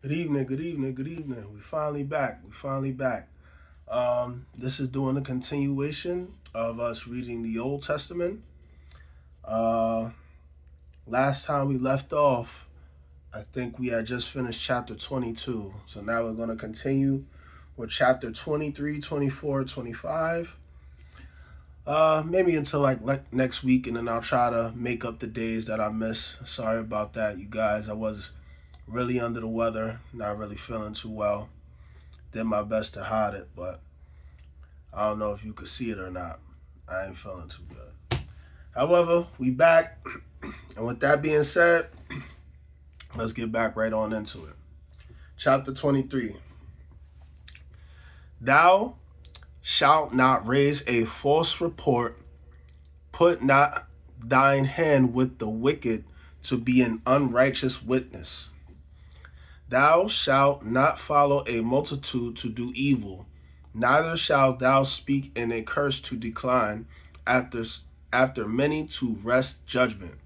Good evening, good evening, good evening. We finally back. We finally back. This is doing a continuation of us reading the Old Testament. Uh, Last time we left off, I think we had just finished chapter 22. So now we're going to continue with chapter 23, 24, 25. Maybe until like next week, and then I'll try to make up the days that I miss. Sorry about that, you guys. I was really under the weather, not really feeling too well. Did my best to hide it, but I don't know if you could see it or not. I ain't feeling too good. However, we back, and with that being said, let's get back right on into it. Chapter 23. Thou shalt not raise a false report, put not thine hand with the wicked to be an unrighteous witness. Thou shalt not follow a multitude to do evil, neither shalt thou speak in a curse to decline after, after many to wrest judgment.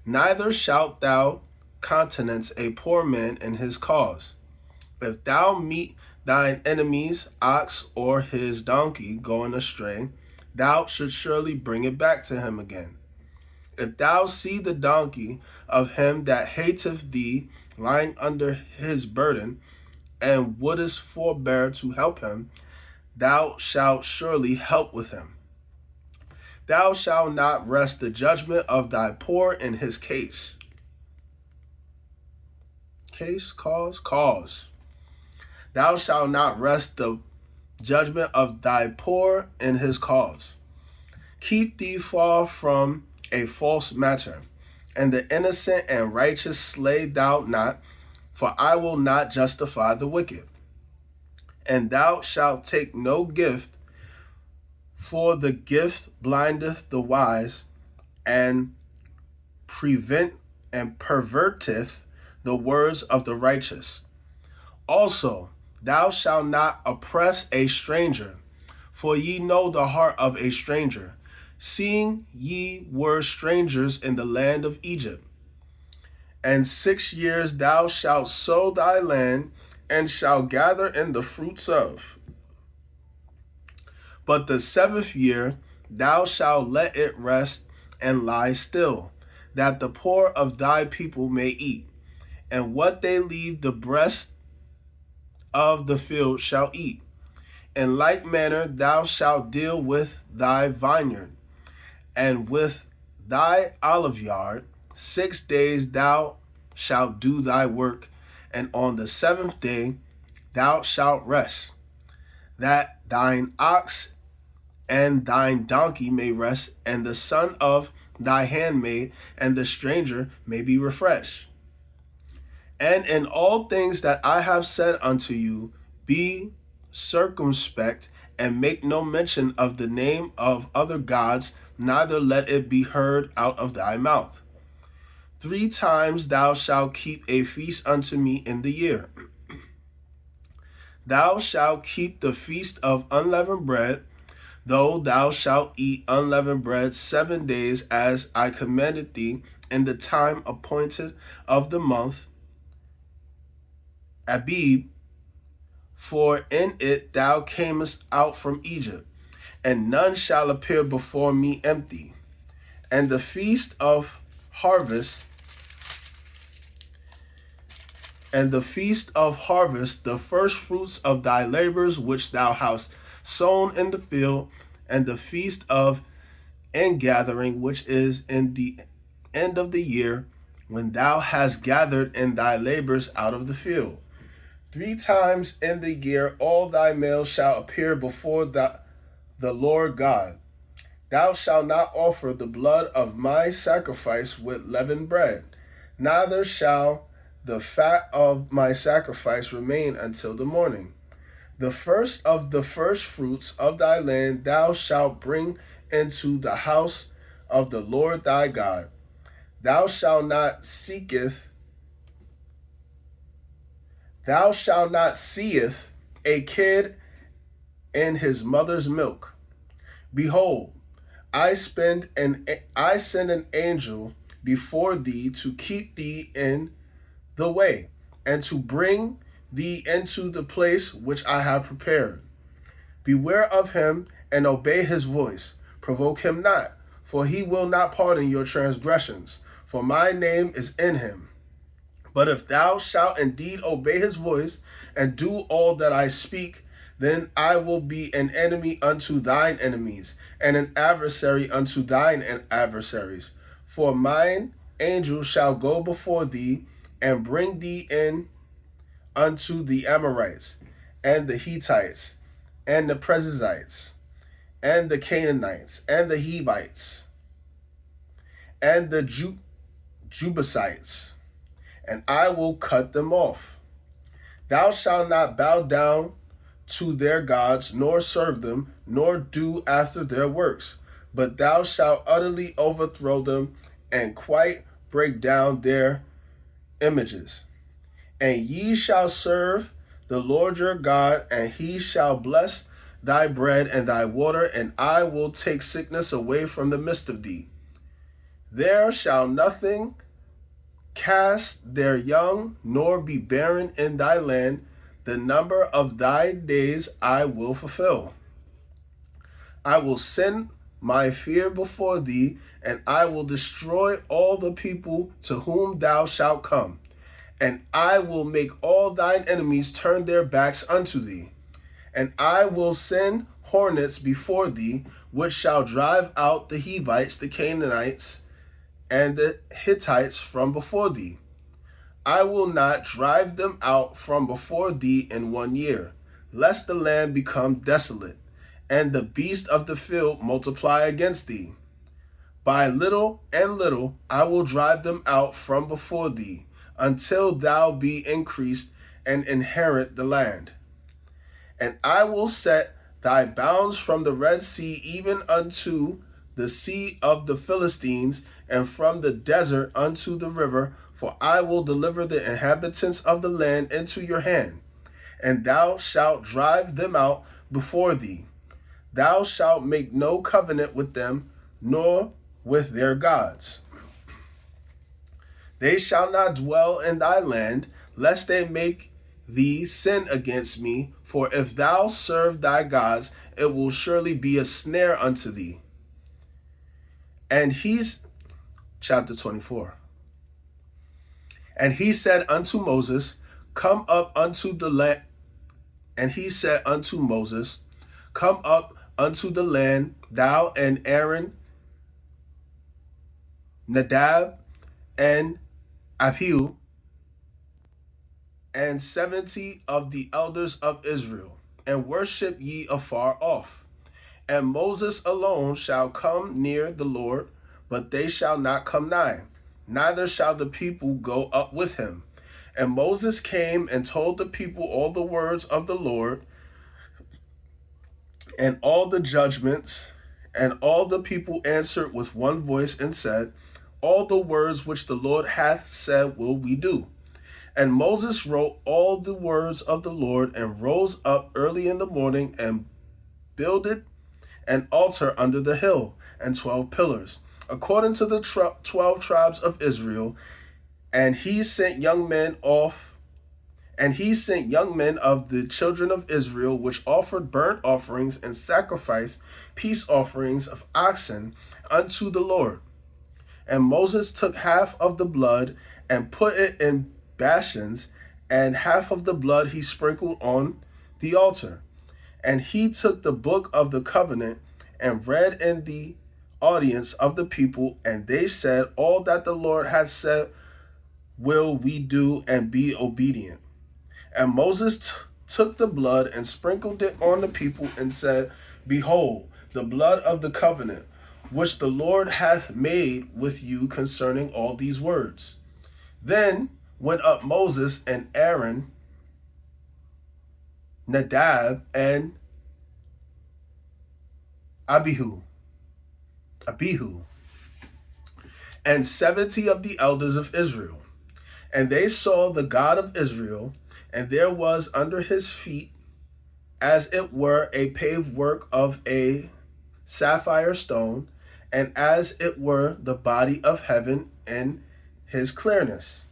Neither shalt thou countenance a poor man in his cause. If thou meet thine enemy's ox or his donkey going astray, thou should surely bring it back to him again. If thou see the donkey of him that hateth thee lying under his burden, and wouldest forbear to help him, thou shalt surely help with him. Thou shalt not rest the judgment of thy poor in his case. Cause. Thou shalt not rest the judgment of thy poor in his cause. Keep thee far from a false matter, and the innocent and righteous slay thou not, for I will not justify the wicked. And thou shalt take no gift, for the gift blindeth the wise, and perverteth the words of the righteous. Also, thou shalt not oppress a stranger, for ye know the heart of a stranger, seeing ye were strangers in the land of Egypt. And 6 years thou shalt sow thy land, and shalt gather in the fruits of. But the 7th year thou shalt let it rest and lie still, that the poor of thy people may eat, and what they leave the breast of the field shall eat. In like manner thou shalt deal with thy vineyard, and with thy oliveyard. 6 days thou shalt do thy work, and on the 7th day thou shalt rest, that thine ox and thine donkey may rest, and the son of thy handmaid and the stranger may be refreshed. And in all things that I have said unto you, be circumspect, and make no mention of the name of other gods, neither let it be heard out of thy mouth. 3 times thou shalt keep a feast unto me in the year. Thou shalt keep the feast of unleavened bread, though thou shalt eat unleavened bread 7 days, as I commanded thee, in the time appointed of the month Abib, for in it thou camest out from Egypt, and none shall appear before me empty. And the feast of harvest, the first fruits of thy labors which thou hast sown in the field, and the feast of ingathering, which is in the end of the year, when thou hast gathered in thy labors out of the field. 3 times in the year all thy males shall appear before the Lord God. Thou shalt not offer the blood of my sacrifice with leavened bread, neither shall the fat of my sacrifice remain until the morning. The first of the first fruits of thy land thou shalt bring into the house of the Lord thy God. Thou shalt not seeth a kid in his mother's milk. Behold, I send an angel before thee to keep thee in the way, and to bring thee into the place which I have prepared. Beware of him and obey his voice. Provoke him not, for he will not pardon your transgressions, for my name is in him. But if thou shalt indeed obey his voice and do all that I speak, then I will be an enemy unto thine enemies, and an adversary unto thine adversaries. For mine angel shall go before thee, and bring thee in unto the Amorites, and the Hittites, and the Perizzites, and the Canaanites, and the Hivites, and the Jebusites, and I will cut them off. Thou shalt not bow down to their gods, nor serve them, nor do after their works, but thou shalt utterly overthrow them, and quite break down their images. And ye shall serve the Lord your God, and he shall bless thy bread and thy water, and I will take sickness away from the midst of thee. There shall nothing cast their young, nor be barren in thy land. The number of thy days I will fulfill. I will send my fear before thee, and I will destroy all the people to whom thou shalt come. And I will make all thine enemies turn their backs unto thee. And I will send hornets before thee, which shall drive out the Hivites, the Canaanites, and the Hittites from before thee. I will not drive them out from before thee in 1 year, lest the land become desolate, and the beasts of the field multiply against thee. By little and little I will drive them out from before thee, until thou be increased and inherit the land. And I will set thy bounds from the Red Sea even unto the sea of the Philistines, and from the desert unto the river, for I will deliver the inhabitants of the land into your hand, and thou shalt drive them out before thee. Thou shalt make no covenant with them, nor with their gods. They shall not dwell in thy land, lest they make thee sin against me. For if thou serve thy gods, it will surely be a snare unto thee. And chapter 24. And he said unto Moses, Come up unto the land. And he said unto Moses, Come up unto the land, thou and Aaron, Nadab, and Abihu, and 70 of the elders of Israel, and worship ye afar off. And Moses alone shall come near the Lord, but they shall not come nigh, neither shall the people go up with him. And Moses came and told the people all the words of the Lord, and all the judgments, and all the people answered with one voice and said, All the words which the Lord hath said will we do. And Moses wrote all the words of the Lord, and rose up early in the morning, and builded an altar under the hill, and 12 pillars, according to the 12 tribes of Israel. And he sent young men of the children of Israel, which offered burnt offerings and sacrificed peace offerings of oxen unto the Lord. And Moses took half of the blood and put it in basins, and half of the blood he sprinkled on the altar. And he took the book of the covenant and read in the audience of the people, and they said, All that the Lord hath said will we do, and be obedient. And Moses took the blood and sprinkled it on the people, and said, Behold, the blood of the covenant, which the Lord hath made with you concerning all these words. Then went up Moses and Aaron, Nadab, and Abihu, and 70 of the elders of Israel. And they saw the God of Israel, and there was under his feet, as it were, a paved work of a sapphire stone, and as it were the body of heaven in his clearness.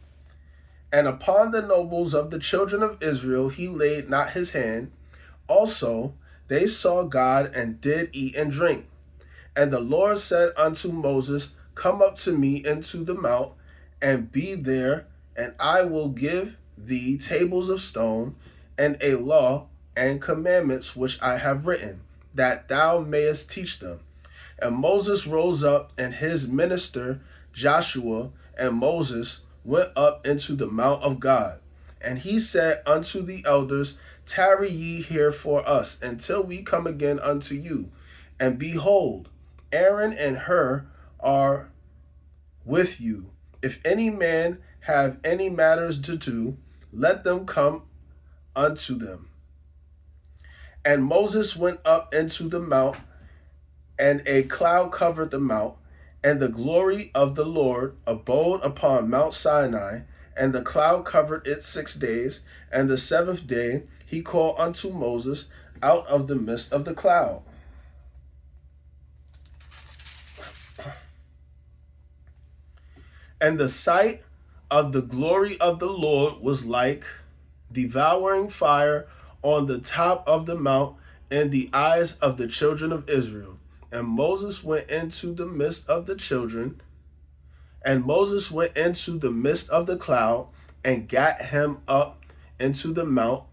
And upon the nobles of the children of Israel he laid not his hand. Also they saw God and did eat and drink. And the Lord said unto Moses, Come up to me into the mount, and be there, and I will give thee tables of stone, and a law and commandments which I have written, that thou mayest teach them. And Moses rose up, and his minister Joshua and Moses went up into the mount of God. And he said unto the elders, Tarry ye here for us, until we come again unto you. And behold, Aaron and Hur are with you. If any man have any matters to do, let them come unto them. And Moses went up into the mount, and a cloud covered the mount, and the glory of the Lord abode upon Mount Sinai, and the cloud covered it 6 days, and the seventh day he called unto Moses out of the midst of the cloud. And the sight of the glory of the Lord was like devouring fire on the top of the mount in the eyes of the children of Israel. And Moses went into the midst of the children, and Moses went into the midst of the cloud and got him up into the mount.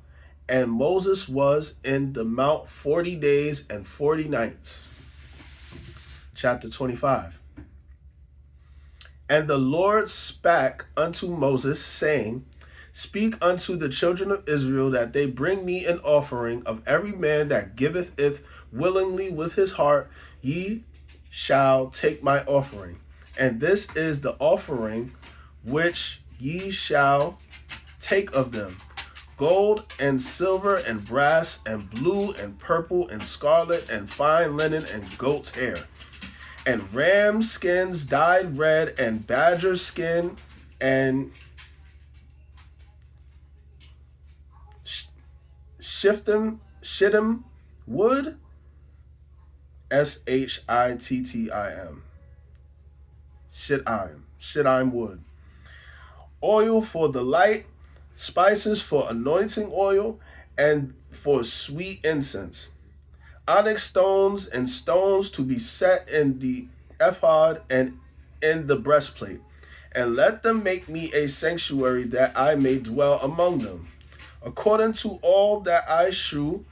And Moses was in the mount 40 days and 40 nights. Chapter 25. And the Lord spake unto Moses, saying, Speak unto the children of Israel that they bring me an offering of every man that giveth it willingly with his heart. Ye shall take my offering. And this is the offering which ye shall take of them: gold and silver and brass and blue and purple and scarlet and fine linen and goat's hair, and ram skins dyed red, and badger skin, and shittim wood, shittim, shittim wood, oil for the light, spices for anointing oil, and for sweet incense, onyx stones and stones to be set in the ephod and in the breastplate. And let them make me a sanctuary, that I may dwell among them, according to all that I shew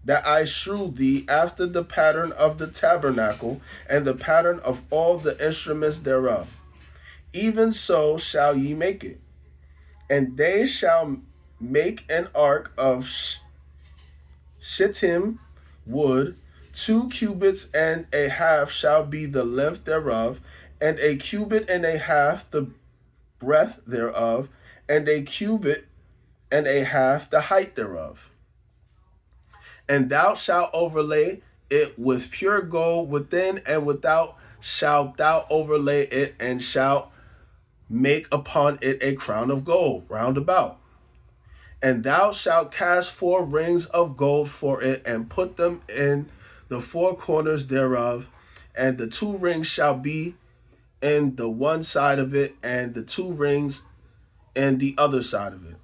thee, after the pattern of the tabernacle, and the pattern of all the instruments thereof. Even so shall ye make it. And they shall make an ark of shittim wood. 2 cubits and a half shall be the length thereof, and a cubit and a half the breadth thereof, and a cubit and a half the height thereof. And thou shalt overlay it with pure gold within and without shalt thou overlay it, and shalt make upon it a crown of gold round about. And thou shalt cast 4 rings of gold for it, and put them in the 4 corners thereof. And the 2 rings shall be in the one side of it, and the 2 rings in the other side of it.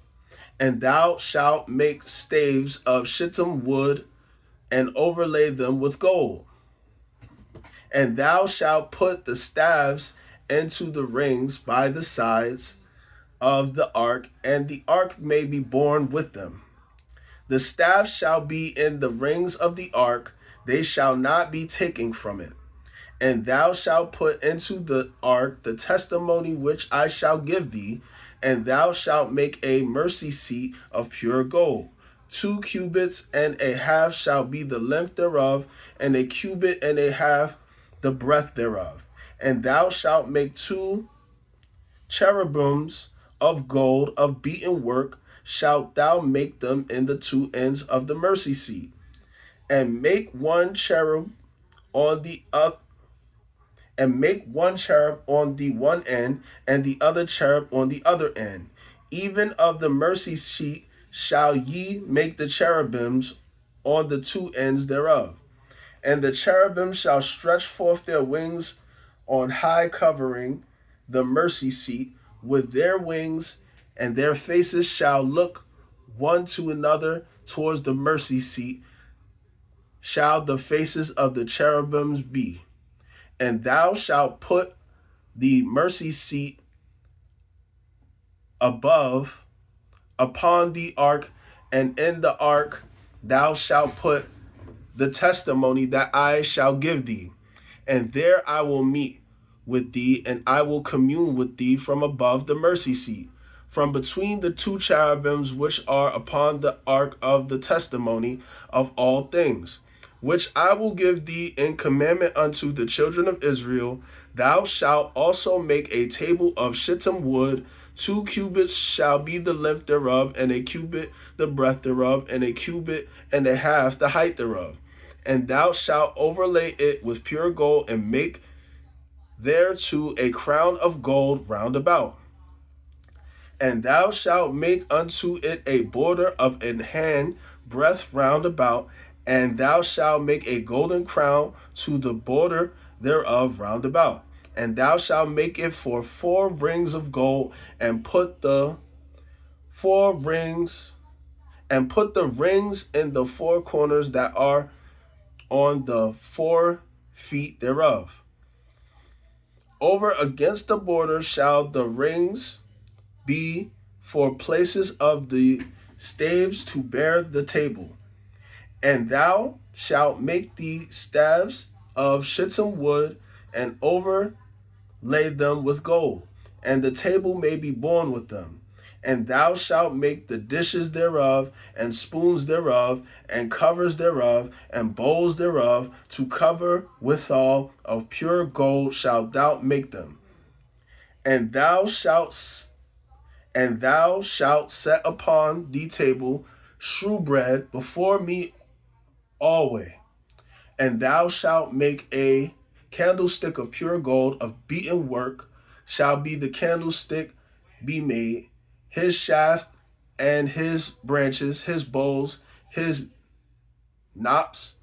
And thou shalt make staves of shittim wood, and overlay them with gold. And thou shalt put the staves into the rings by the sides of the ark, and the ark may be borne with them. The staves shall be in the rings of the ark, they shall not be taken from it. And thou shalt put into the ark the testimony which I shall give thee, and thou shalt make a mercy seat of pure gold. 2 cubits and a half shall be the length thereof, and a cubit and a half the breadth thereof. And thou shalt make 2 cherubims of gold of beaten work, shalt thou make them in the 2 ends of the mercy seat. And make one cherub on the one end, and the other cherub on the other end. Even of the mercy seat shall ye make the cherubims on the 2 ends thereof. And the cherubim shall stretch forth their wings on high, covering the mercy seat with their wings, and their faces shall look one to another towards the mercy seat, shall the faces of the cherubims be. And thou shalt put the mercy seat above upon the ark, and in the ark thou shalt put the testimony that I shall give thee. And there I will meet with thee, and I will commune with thee from above the mercy seat, from between the two cherubims which are upon the ark of the testimony of all things, which I will give thee in commandment unto the children of Israel. Thou shalt also make a table of shittim wood. 2 cubits shall be the length thereof, and a cubit the breadth thereof, and a cubit and a half the height thereof. And thou shalt overlay it with pure gold, and make thereto a crown of gold round about. And thou shalt make unto it a border of an hand breadth round about, and thou shalt make a golden crown to the border thereof round about. And thou shalt make it for 4 rings of gold, and put the 4 rings, and put the rings in the 4 corners that are on the 4 feet thereof. Over against the border shall the rings be for places of the staves to bear the table. And thou shalt make the staves of shittim wood, and overlay them with gold, and the table may be borne with them. And thou shalt make the dishes thereof, and spoons thereof, and covers thereof, and bowls thereof, to cover withal of pure gold shalt thou make them. And thou shalt set upon the table shewbread before me always. And thou shalt make a candlestick of pure gold of beaten work, shall be the candlestick be made. His shaft and his branches, his bowls, his knops,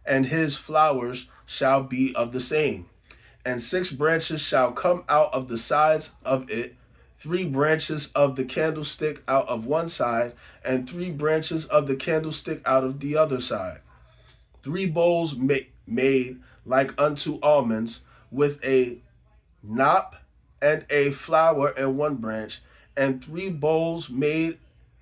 and his flowers shall be of the same. And 6 branches shall come out of the sides of it, 3 branches of the candlestick out of one side, and 3 branches of the candlestick out of the other side. 3 bowls made like unto almonds, with a knop and a flower in one branch, and 3 bowls made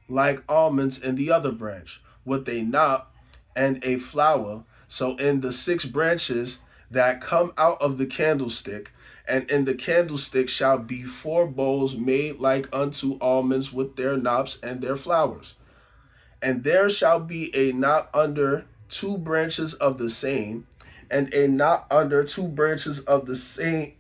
like almonds in the other branch, with a knop and a flower. So in the 6 branches that come out of the candlestick, and in the candlestick shall be 4 bowls made like unto almonds, with their knops and their flowers. And there shall be a knot under 2 branches of the same, and a knot under 2 branches of the same.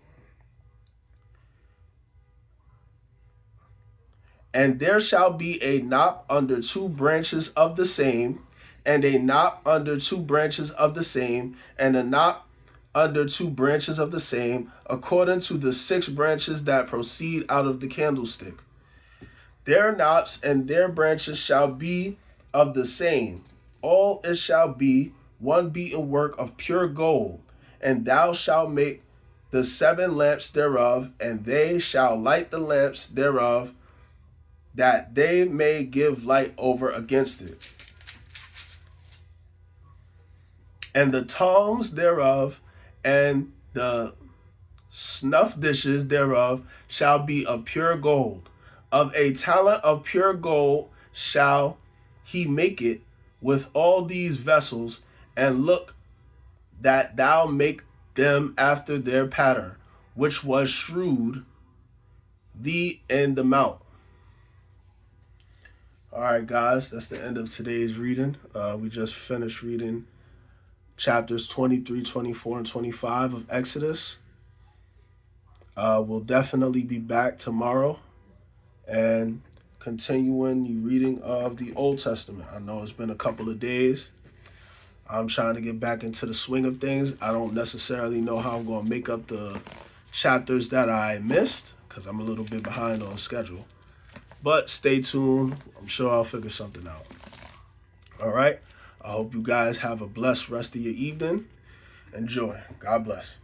And there shall be a knot under 2 branches of the same, and a knot under 2 branches of the same, and a knot under 2 branches of the same, according to the 6 branches that proceed out of the candlestick. Their knots and their branches shall be of the same. All it shall be one beaten work of pure gold. And thou shalt make the 7 lamps thereof, and they shall light the lamps thereof, that they may give light over against it. And the tongs thereof and the snuff dishes thereof shall be of pure gold. Of a talent of pure gold shall he make it with all these vessels, and look that thou make them after their pattern, which was shewed thee in the mount. All right, guys, that's the end of today's reading. We just finished reading chapters 23, 24, and 25 of Exodus. We'll definitely be back tomorrow and continuing the reading of the Old Testament. I know it's been a couple of days. I'm trying to get back into the swing of things. I don't necessarily know how I'm going to make up the chapters that I missed, because I'm a little bit behind on schedule. But stay tuned. I'm sure I'll figure something out. All right. I hope you guys have a blessed rest of your evening. Enjoy. God bless.